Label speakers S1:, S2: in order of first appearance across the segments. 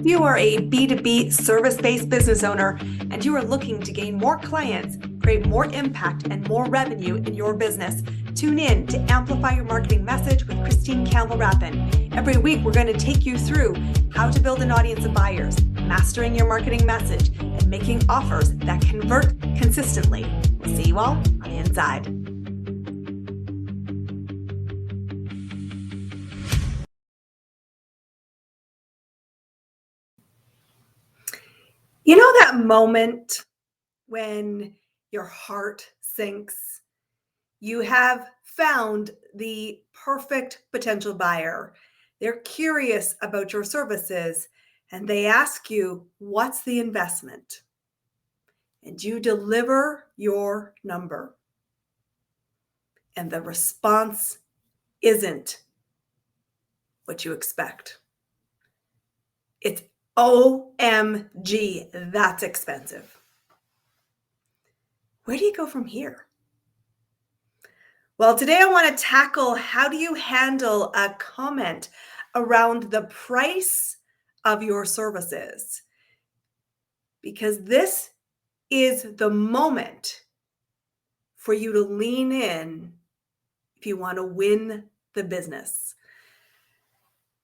S1: If you are a B2B service-based business owner and you are looking to gain more clients, create more impact and more revenue in your business, tune in to Amplify Your Marketing Message with Christine Campbell-Rappin. Every week, we're going to take you through how to build an audience of buyers, mastering your marketing message, and making offers that convert consistently. We'll see you all on the inside. You know that moment when your heart sinks? You have found the perfect potential buyer. They're curious about your services and they ask you, what's the investment? And you deliver your number. And the response isn't what you expect. It's OMG, that's expensive. Where do you go from here? Well, today I want to tackle how do you handle a comment around the price of your services? Because this is the moment for you to lean in if you want to win the business.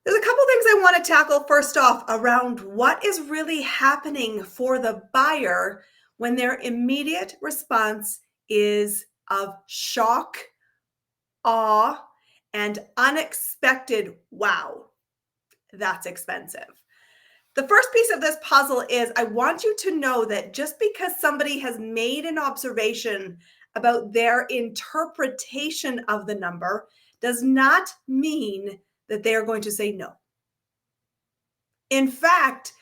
S1: There's a couple things I want to tackle first off around what is really happening for the buyer when their immediate response is of shock, awe, and unexpected, wow, that's expensive. The first piece of this puzzle is I want you to know that just because somebody has made an observation about their interpretation of the number does not mean that they are going to say no. In fact,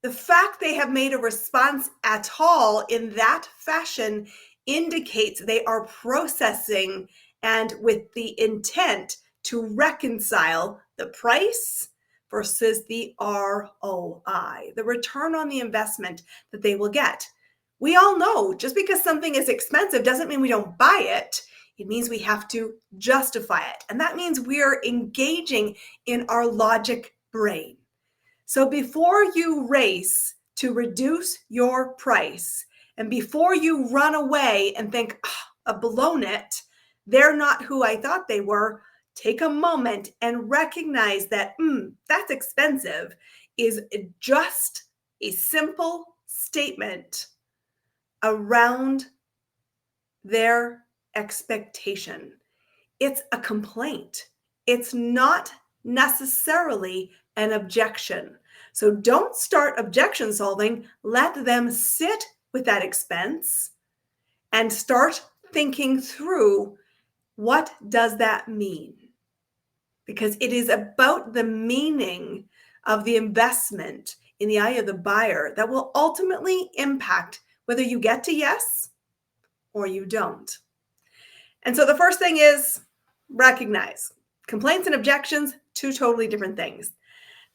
S1: the fact they have made a response at all in that fashion indicates they are processing and with the intent to reconcile the price versus the ROI, the return on the investment that they will get. We all know just because something is expensive doesn't mean we don't buy it. It means we have to justify it. And that means we are engaging in our logic brain. So before you race to reduce your price and before you run away and think, I've blown it, they're not who I thought they were, take a moment and recognize that that's expensive is just a simple statement around their expectation. It's a complaint. It's not necessarily an objection. So don't start objection solving. Let them sit with that expense and start thinking through, what does that mean? Because it is about the meaning of the investment in the eye of the buyer that will ultimately impact whether you get to yes or you don't. And so the first thing is recognize complaints and objections, two totally different things.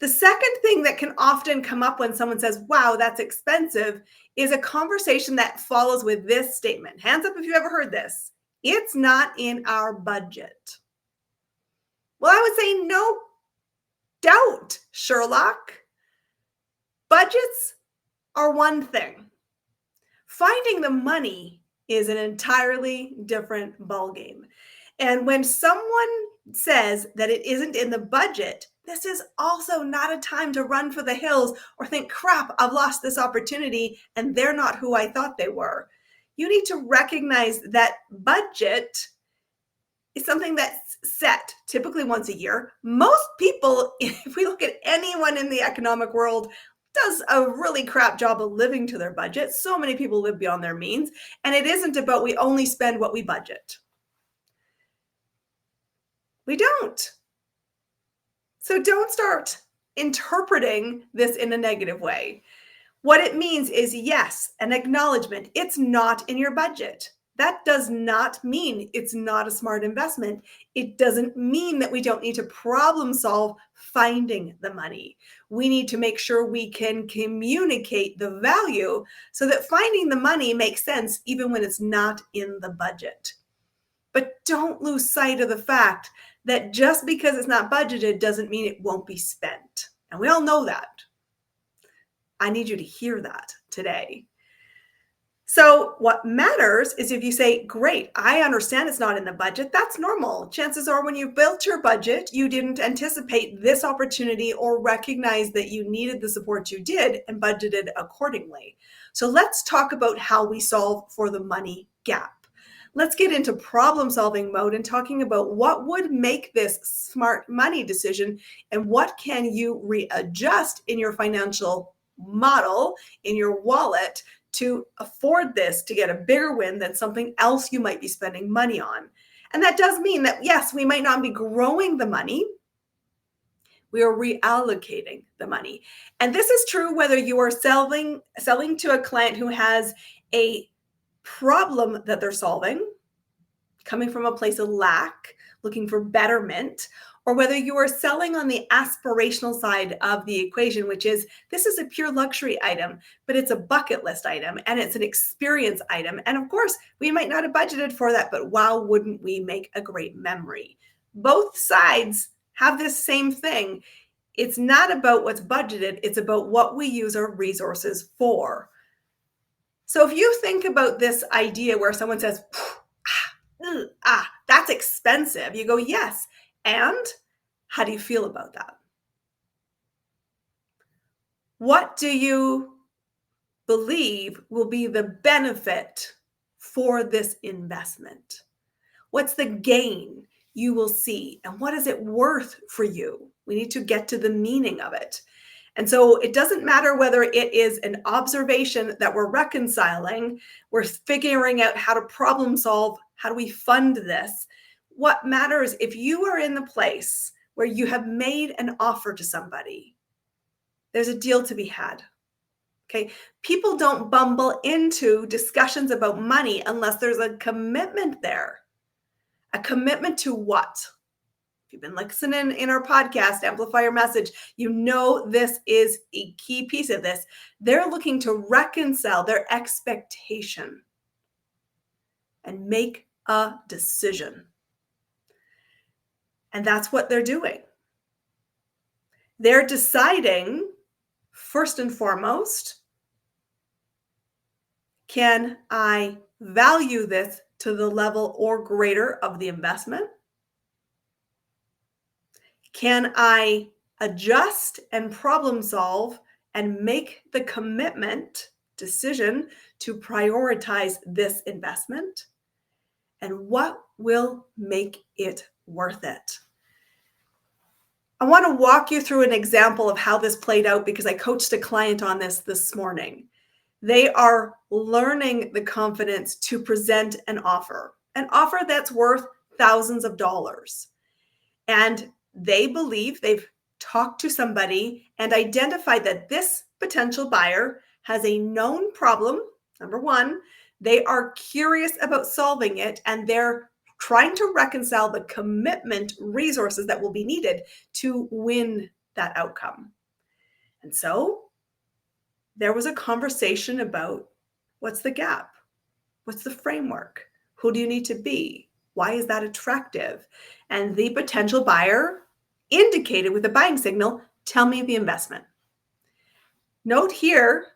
S1: The second thing that can often come up when someone says, wow, that's expensive, is a conversation that follows with this statement. Hands up if you ever heard this. It's not in our budget. Well, I would say no doubt, Sherlock. Budgets are one thing. Finding the money is an entirely different ballgame. And when someone says that it isn't in the budget, this is also not a time to run for the hills or think, crap, I've lost this opportunity and they're not who I thought they were. You need to recognize that budget is something that's set typically once a year. Most people, if we look at anyone in the economic world, does a really crap job of living to their budget. So many people live beyond their means. And it isn't about we only spend what we budget. We don't. So don't start interpreting this in a negative way. What it means is, yes, an acknowledgement. It's not in your budget. That does not mean it's not a smart investment. It doesn't mean that we don't need to problem solve finding the money. We need to make sure we can communicate the value so that finding the money makes sense even when it's not in the budget. But don't lose sight of the fact that just because it's not budgeted doesn't mean it won't be spent. And we all know that. I need you to hear that today. So what matters is if you say, great, I understand it's not in the budget. That's normal. Chances are when you built your budget, you didn't anticipate this opportunity or recognize that you needed the support you did and budgeted accordingly. So let's talk about how we solve for the money gap. Let's get into problem solving mode and talking about what would make this smart money decision and what can you readjust in your financial model, in your wallet, to afford this to get a bigger win than something else you might be spending money on. And that does mean that, yes, we might not be growing the money. We are reallocating the money. And this is true whether you are selling to a client who has a problem that they're solving, coming from a place of lack, looking for betterment, or whether you are selling on the aspirational side of the equation, which is this is a pure luxury item, but it's a bucket list item and it's an experience item. And of course, we might not have budgeted for that, but wow, wouldn't we make a great memory? Both sides have this same thing. It's not about what's budgeted, it's about what we use our resources for. So if you think about this idea where someone says, that's expensive, you go, yes. And how do you feel about that? What do you believe will be the benefit for this investment? What's the gain you will see? And what is it worth for you? We need to get to the meaning of it. And so it doesn't matter whether it is an observation that we're reconciling, we're figuring out how to problem solve, how do we fund this? What matters if you are in the place where you have made an offer to somebody, there's a deal to be had. Okay. People don't bumble into discussions about money unless there's a commitment there. A commitment to what? If you've been listening in our podcast, Amplify Your Message, you know this is a key piece of this. They're looking to reconcile their expectation and make a decision. And that's what they're doing. They're deciding, first and foremost, can I value this to the level or greater of the investment? Can I adjust and problem solve and make the commitment decision to prioritize this investment? And what will make it worth it? I want to walk you through an example of how this played out because I coached a client on this morning. They are learning the confidence to present an offer that's worth thousands of dollars. And they believe they've talked to somebody and identified that this potential buyer has a known problem. Number one, they are curious about solving it and they're trying to reconcile the commitment resources that will be needed to win that outcome. And so there was a conversation about what's the gap? What's the framework? Who do you need to be? Why is that attractive? And the potential buyer indicated with a buying signal, tell me the investment. Note here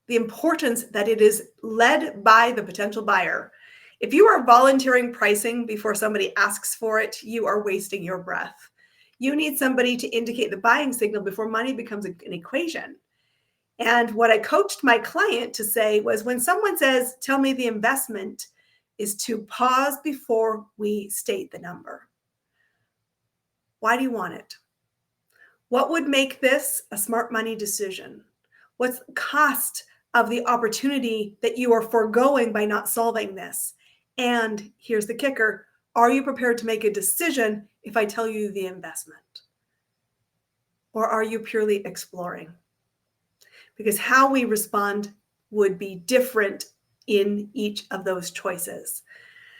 S1: the importance that it is led by the potential buyer. If you are volunteering pricing before somebody asks for it, you are wasting your breath. You need somebody to indicate the buying signal before money becomes an equation. And what I coached my client to say was when someone says, tell me the investment, is to pause before we state the number. Why do you want it? What would make this a smart money decision? What's the cost of the opportunity that you are foregoing by not solving this? And here's the kicker. Are you prepared to make a decision if I tell you the investment? Or are you purely exploring? Because how we respond would be different in each of those choices.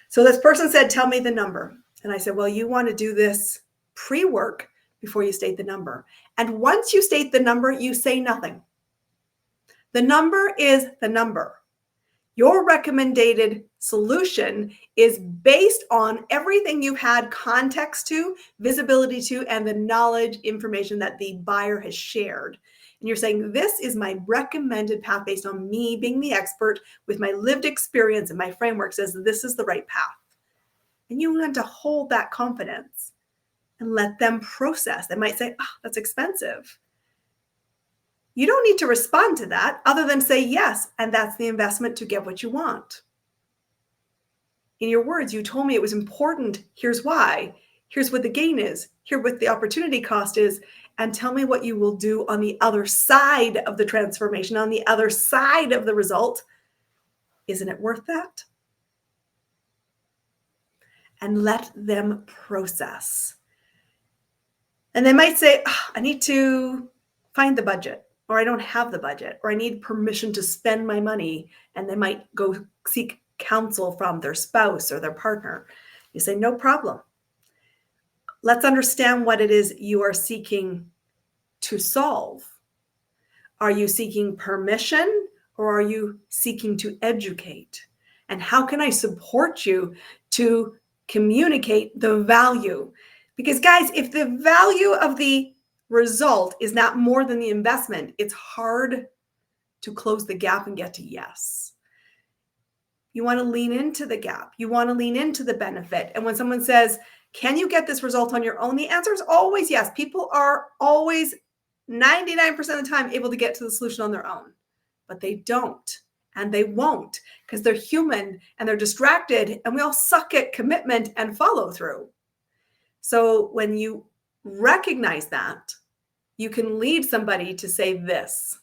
S1: So this person said, tell me the number. And I said, well, you want to do this pre-work before you state the number. And once you state the number, you say nothing. The number is the number. Your recommended solution is based on everything you've had context to, visibility to, and the knowledge information that the buyer has shared. And you're saying, this is my recommended path based on me being the expert with my lived experience, and my framework says this is the right path. And you want to hold that confidence and let them process. They might say, oh, that's expensive. You don't need to respond to that other than say yes, and that's the investment to get what you want. In your words, you told me it was important. Here's why. Here's what the gain is. Here's what the opportunity cost is. And tell me what you will do on the other side of the transformation, on the other side of the result. Isn't it worth that? And let them process. And they might say, oh, I need to find the budget, or I don't have the budget, or I need permission to spend my money. And they might go seek counsel from their spouse or their partner. You say, no problem. Let's understand what it is you are seeking to solve. Are you seeking permission, or are you seeking to educate? And how can I support you to communicate the value? Because guys, if the value of the result is not more than the investment, it's hard to close the gap and get to yes. You want to lean into the gap. You want to lean into the benefit. And when someone says, can you get this result on your own? The answer is always yes. People are always 99% of the time able to get to the solution on their own, but they don't, and they won't, because they're human and they're distracted, and we all suck at commitment and follow through. So when you recognize that, you can lead somebody to say this.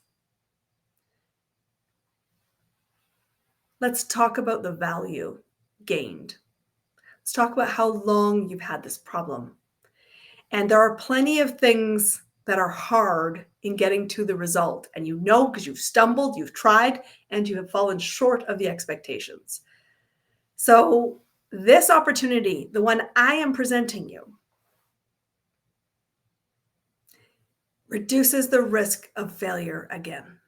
S1: Let's talk about the value gained. Let's talk about how long you've had this problem. And there are plenty of things that are hard in getting to the result. And you know, because you've stumbled, you've tried, and you have fallen short of the expectations. So this opportunity, the one I am presenting you, reduces the risk of failure again,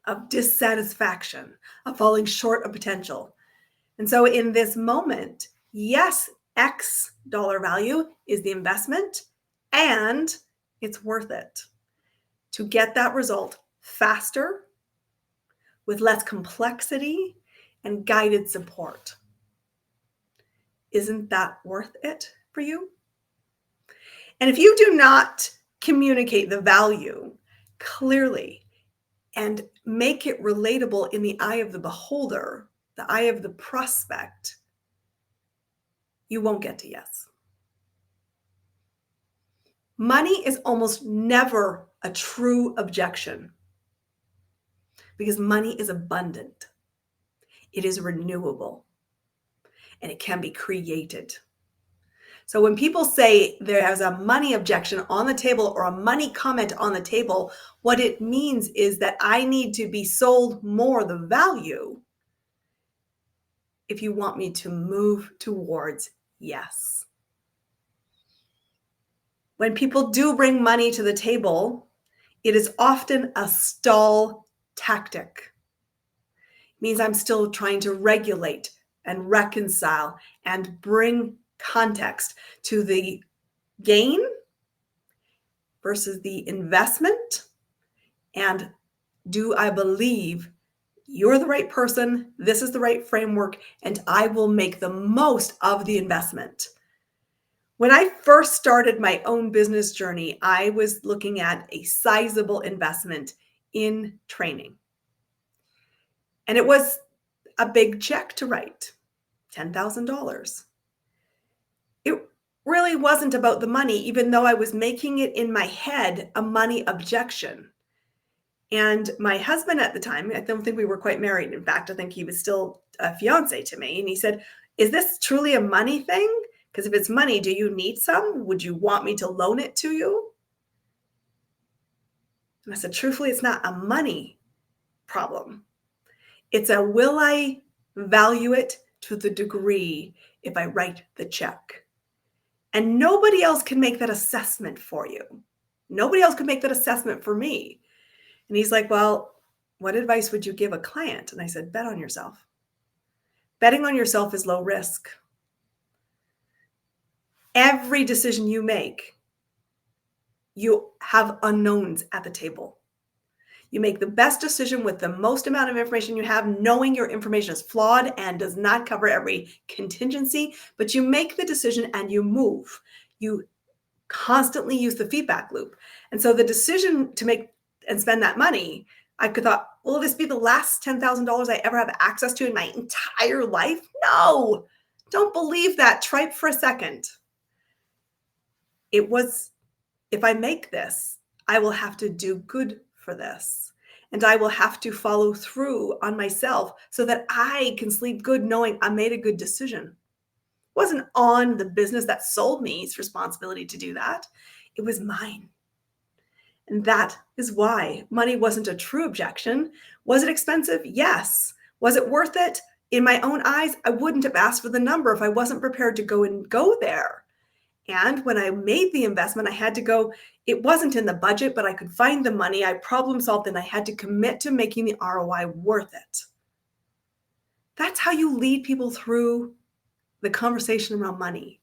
S1: of dissatisfaction, of falling short of potential. And so in this moment, yes, X dollar value is the investment, and it's worth it to get that result faster, with less complexity and guided support. Isn't that worth it for you? And if you do not communicate the value clearly and make it relatable in the eye of the beholder, the eye of the prospect, you won't get to yes. Money is almost never a true objection, because money is abundant. It is renewable, and it can be created. So when people say there's a money objection on the table or a money comment on the table, what it means is that I need to be sold more the value if you want me to move towards yes. When people do bring money to the table, it is often a stall tactic. It means I'm still trying to regulate and reconcile and bring context to the gain versus the investment. And do I believe you're the right person? This is the right framework, and I will make the most of the investment. When I first started my own business journey, I was looking at a sizable investment in training. And it was a big check to write, $10,000. It really wasn't about the money, even though I was making it in my head a money objection. And my husband at the time, I don't think we were quite married. In fact, I think he was still a fiance to me. And he said, is this truly a money thing? Because if it's money, do you need some? Would you want me to loan it to you? And I said, truthfully, it's not a money problem. It's a, will I value it to the degree if I write the check? And nobody else can make that assessment for you. Nobody else could make that assessment for me. And he's like, well, what advice would you give a client? And I said, bet on yourself. Betting on yourself is low risk. Every decision you make, you have unknowns at the table. You make the best decision with the most amount of information you have, knowing your information is flawed and does not cover every contingency, but you make the decision and you move. You constantly use the feedback loop. And so the decision to make and spend that money, I could thought, will this be the last $10,000 I ever have access to in my entire life? No, don't believe that. Try it for a second. It was, if I make this, I will have to do good for this. And I will have to follow through on myself so that I can sleep good knowing I made a good decision. It wasn't on the business that sold me's responsibility to do that. It was mine. And that is why money wasn't a true objection. Was it expensive? Yes. Was it worth it? In my own eyes, I wouldn't have asked for the number if I wasn't prepared to go there. And when I made the investment, I had to go, it wasn't in the budget, but I could find the money. I problem solved and I had to commit to making the ROI worth it. That's how you lead people through the conversation around money.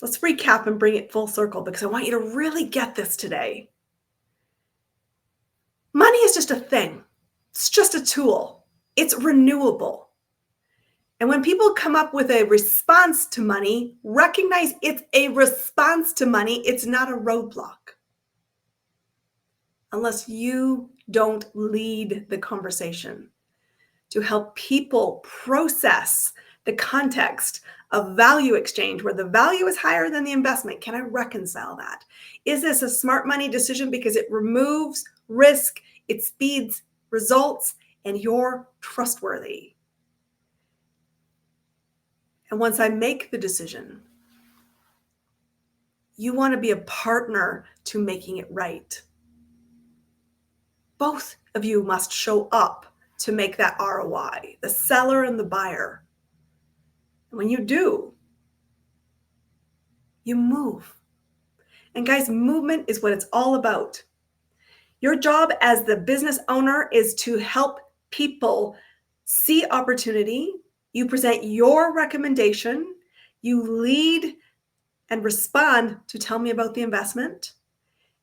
S1: Let's recap and bring it full circle because I want you to really get this today. Money is just a thing. It's just a tool. It's renewable. And when people come up with a response to money, recognize it's a response to money. It's not a roadblock. Unless you don't lead the conversation to help people process the context of value exchange where the value is higher than the investment. Can I reconcile that? Is this a smart money decision because it removes risk, it speeds results, and you're trustworthy? And once I make the decision, you want to be a partner to making it right. Both of you must show up to make that ROI, the seller and the buyer. And when you do, you move. And guys, movement is what it's all about. Your job as the business owner is to help people see opportunity. You present your recommendation. You lead and respond to tell me about the investment.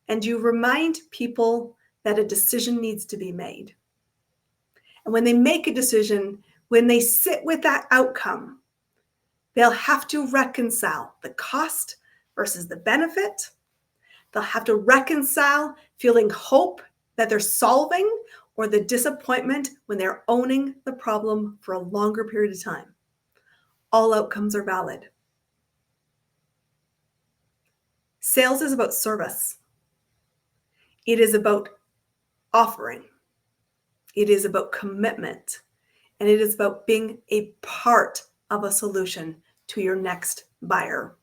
S1: And you remind people that a decision needs to be made. And when they make a decision, when they sit with that outcome, they'll have to reconcile the cost versus the benefit. They'll have to reconcile feeling hope that they're solving or the disappointment when they're owning the problem for a longer period of time. All outcomes are valid. Sales is about service. It is about offering. It is about commitment. And it is about being a part of a solution to your next buyer.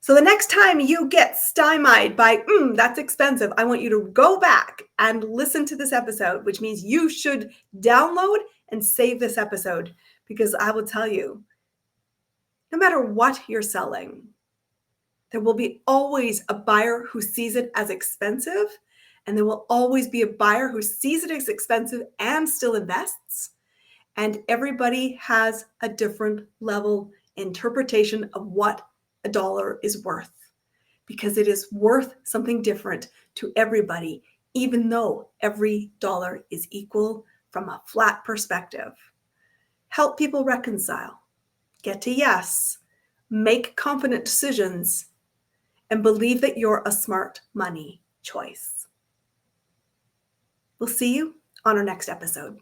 S1: So the next time you get stymied by, that's expensive, I want you to go back and listen to this episode, which means you should download and save this episode, because I will tell you, no matter what you're selling, there will be always a buyer who sees it as expensive, and there will always be a buyer who sees it as expensive and still invests. And everybody has a different level interpretation of what a dollar is worth, because it is worth something different to everybody, even though every dollar is equal from a flat perspective. Help people reconcile, get to yes, make confident decisions, and believe that you're a smart money choice. We'll see you on our next episode.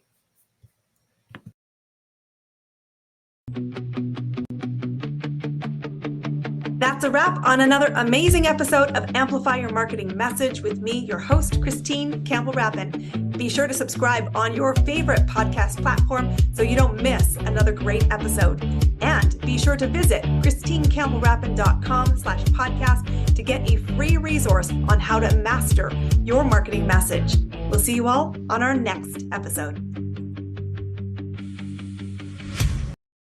S1: That's a wrap on another amazing episode of Amplify Your Marketing Message with me, your host, Christine Campbell-Rappin. Be sure to subscribe on your favorite podcast platform so you don't miss another great episode. And be sure to visit christinecampbellrappin.com/podcast to get a free resource on how to master your marketing message. We'll see you all on our next episode.